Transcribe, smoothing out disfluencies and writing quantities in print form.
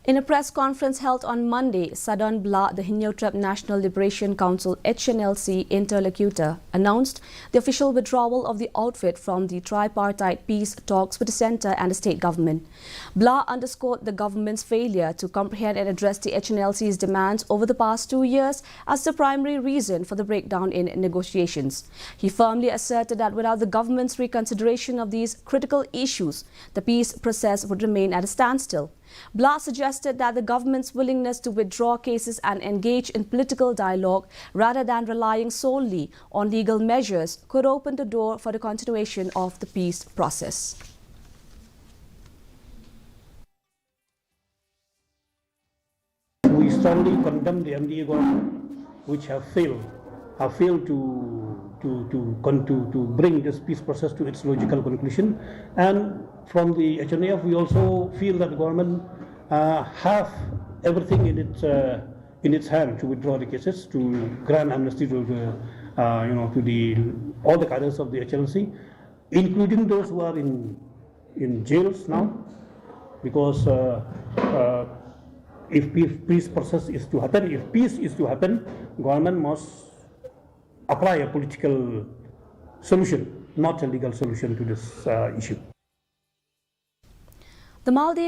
In a press conference held on Monday, Sadon Bla, the Higneotrep National Liberation Council HNLC interlocutor, announced the official withdrawal of the outfit from the tripartite peace talks with the centre and the state government. Bla underscored the government's failure to comprehend and address the HNLC's demands over the past 2 years as the primary reason for the breakdown in negotiations. He firmly asserted that without the government's reconsideration of these critical issues, the peace process would remain at a standstill. Bla suggested that the government's willingness to withdraw cases and engage in political dialogue rather than relying solely on legal measures could open the door for the continuation of the peace process. We strongly condemn the MDA government, which have failed to bring this peace process to its logical conclusion. And from the HNAF, we also feel that the government have everything in its hand to withdraw the cases, to grant amnesty to all the cadres of the HNLC, including those who are in jails now, because if peace process is to happen, if peace is to happen, government must apply a political solution, not a legal solution to this issue. The Maldives